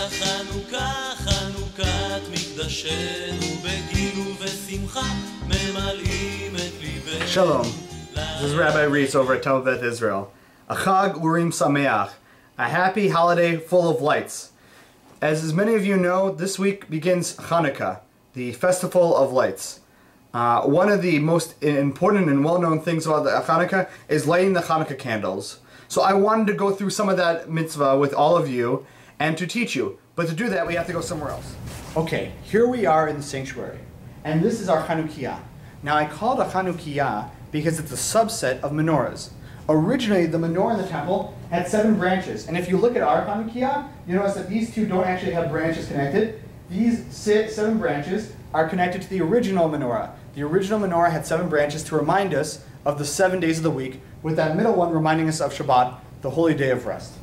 חנוכה, חנוכת מקדשנו, בגיל ובשמחה ממלאים את ליבנו. Shalom. This is Rabbi Reese over at Temple Beth Israel. A Chag Urim Sameach, a happy holiday full of lights. As many of you know, this week begins Hannukah, the Festival of Lights. One of the most important and well-known things about the Hannukah is lighting the Hanukkah candles. So I wanted to go through some of that mitzvah with all of you and to teach you. But to do that, we have to go somewhere else. Okay, here we are in the sanctuary. And this is our Chanukiah. Now I call it a Chanukiah because it's a subset of menorahs. Originally, the menorah in the temple had 7 branches. And if you look at our Chanukiah, you notice that these two don't actually have branches connected. These 7 branches are connected to the original menorah. The original menorah had 7 branches to remind us of the 7 days of the week, with that middle one reminding us of Shabbat, the holy day of rest.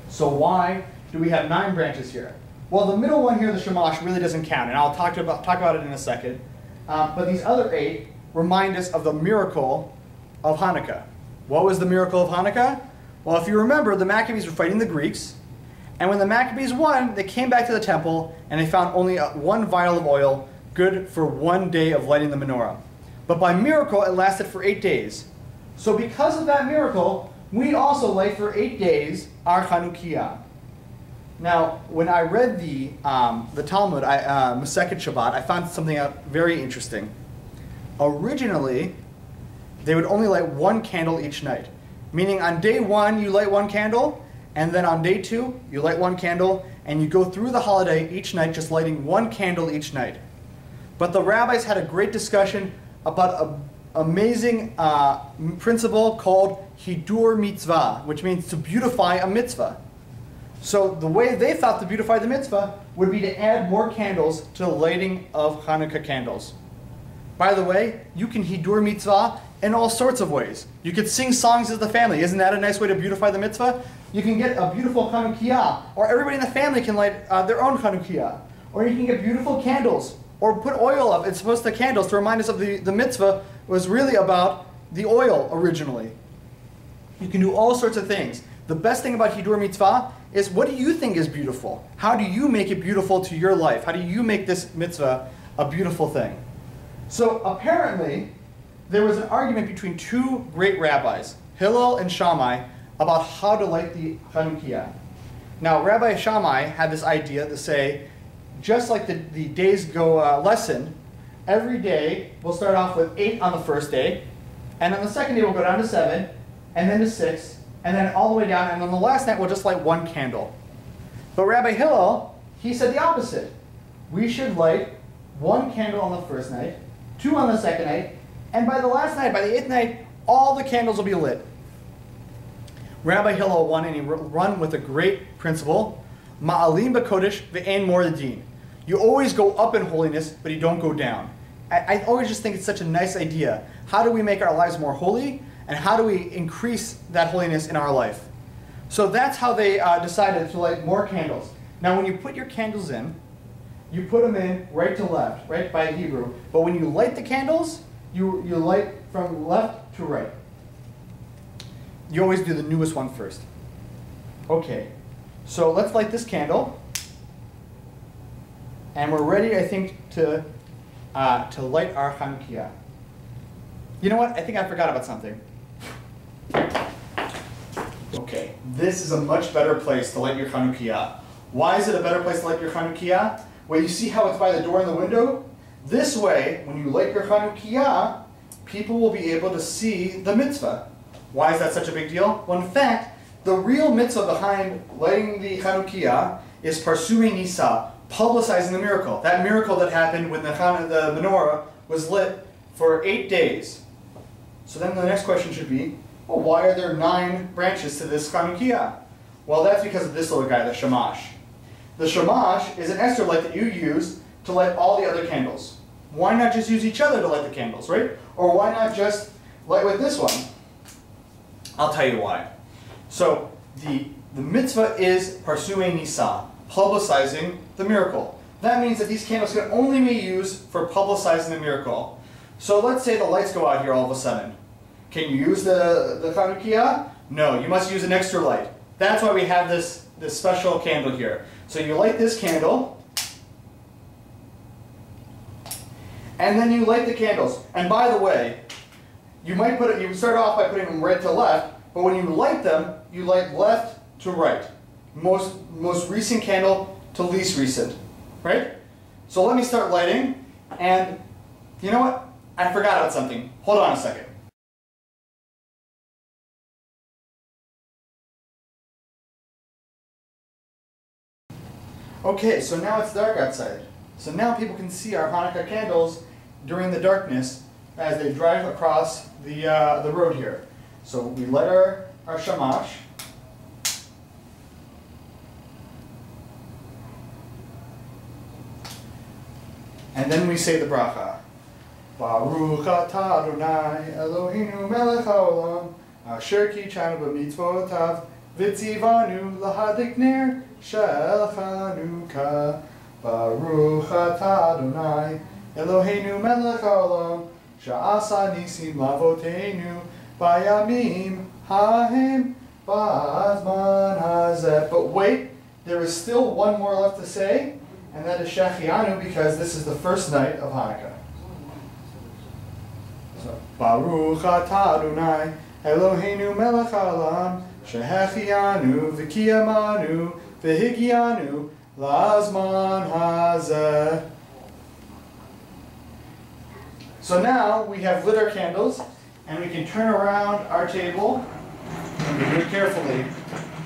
So why do we have 9 branches here? Well, the middle one here, the Shamash, really doesn't count, and I'll talk about it in a second. But these other 8 remind us of the miracle of Hanukkah. What was the miracle of Hanukkah? Well, if you remember, the Maccabees were fighting the Greeks, and when the Maccabees won, they came back to the temple, and they found only 1 vial of oil, good for 1 day of lighting the menorah. But by miracle, it lasted for 8 days. So because of that miracle, we also light for 8 days our Chanukiah. Now, when I read the Talmud, Masechet Shabbat, I found something very interesting. Originally, they would only light 1 candle each night. Meaning on day 1, you light 1 candle, and then on day 2, you light 1 candle, and you go through the holiday each night just lighting 1 candle each night. But the rabbis had a great discussion about an amazing principle called Hidur Mitzvah, which means to beautify a mitzvah. So the way they thought to beautify the mitzvah would be to add more candles to the lighting of Hanukkah candles. By the way, you can Hidur Mitzvah in all sorts of ways. You could sing songs as the family. Isn't that a nice way to beautify the mitzvah? You can get a beautiful Chanukiah, or everybody in the family can light their own Chanukiah. Or you can get beautiful candles, or put oil up. It's supposed to candles to remind us of the mitzvah was really about the oil originally. You can do all sorts of things. The best thing about Hidur Mitzvah is, what do you think is beautiful? How do you make it beautiful to your life? How do you make this mitzvah a beautiful thing? So apparently, there was an argument between 2 great rabbis, Hillel and Shammai, about how to light the Chanukiah. Now, Rabbi Shammai had this idea to say, just like the days go lesson, every day we'll start off with 8 on the first day, and on the second day we'll go down to 7, and then to 6, and then all the way down, and on the last night we'll just light 1 candle. But Rabbi Hillel, he said the opposite. We should light 1 candle on the first night, 2 on the second night, and by the last night, by the 8th night, all the candles will be lit. Rabbi Hillel won, and he run with a great principle, Ma'alim b'kodesh ve'en moradin. You always go up in holiness, but you don't go down. I always just think it's such a nice idea. How do we make our lives more holy, and how do we increase that holiness in our life? So that's how they decided to light more candles. Now when you put your candles in, you put them in right to left, right by Hebrew. But when you light the candles, you light from left to right. You always do the newest one first. Okay, so let's light this candle. And we're ready, I think, to light our Chanukiah. You know what? I think I forgot about something. Okay, this is a much better place to light your Chanukiah. Why is it a better place to light your Chanukiah? Well, you see how it's by the door and the window? This way, when you light your Chanukiah, people will be able to see the mitzvah. Why is that such a big deal? Well, in fact, the real mitzvah behind lighting the Chanukiah is Parsumei Nisa, publicizing the miracle. That miracle that happened when the menorah was lit for 8 days. So then the next question should be, well, why are there 9 branches to this Chanukiah? Well, that's because of this little guy, the Shamash. The Shamash is an Esther light that you use to light all the other candles. Why not just use each other to light the candles, right? Or why not just light with this one? I'll tell you why. So the mitzvah is Parsumei Nisa, publicizing the miracle. That means that these candles can only be used for publicizing the miracle. So let's say the lights go out here all of a sudden. Can you use the Chanukiah? No, you must use an extra light. That's why we have this this special candle here. So you light this candle, and then you light the candles. And by the way, you start off by putting them right to left, but when you light them, you light left to right. Most recent candle to least recent, right? So let me start lighting, and you know what? I forgot about something. Hold on a second. Okay, so now it's dark outside. So now people can see our Hanukkah candles during the darkness as they drive across the road here. So we light our shamash. And then we say the bracha. Baruch atah Adonai Eloheinu melech haolam asher kichanu b'mitzvotav v'tzivanu lahadik ner shel Chanukah. Baruch atah Adonai Eloheinu melech haolam sha'asa nisim lavoteinu bayamim hahem ba'azman hazeh. But wait, there is still one more left to say, and that is Shechianu, because this is the first night of Hanukkah. So, Baruch atah Adonai Eloheinu melech haolam shehechianu v'kiyamanu v'higianu la'azman hazeh. So now we have lit our candles, and we can turn around our table, and do it carefully.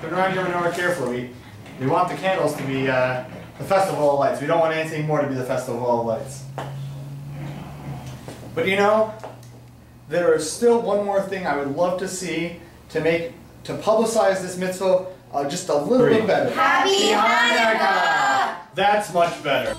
Turn around your menorah carefully. We want the candles to be the Festival of Lights. We don't want anything more to be the Festival of Lights. But you know, there is still one more thing I would love to see to publicize this mitzvah just a little bit better. Happy Hanukkah! That's much better.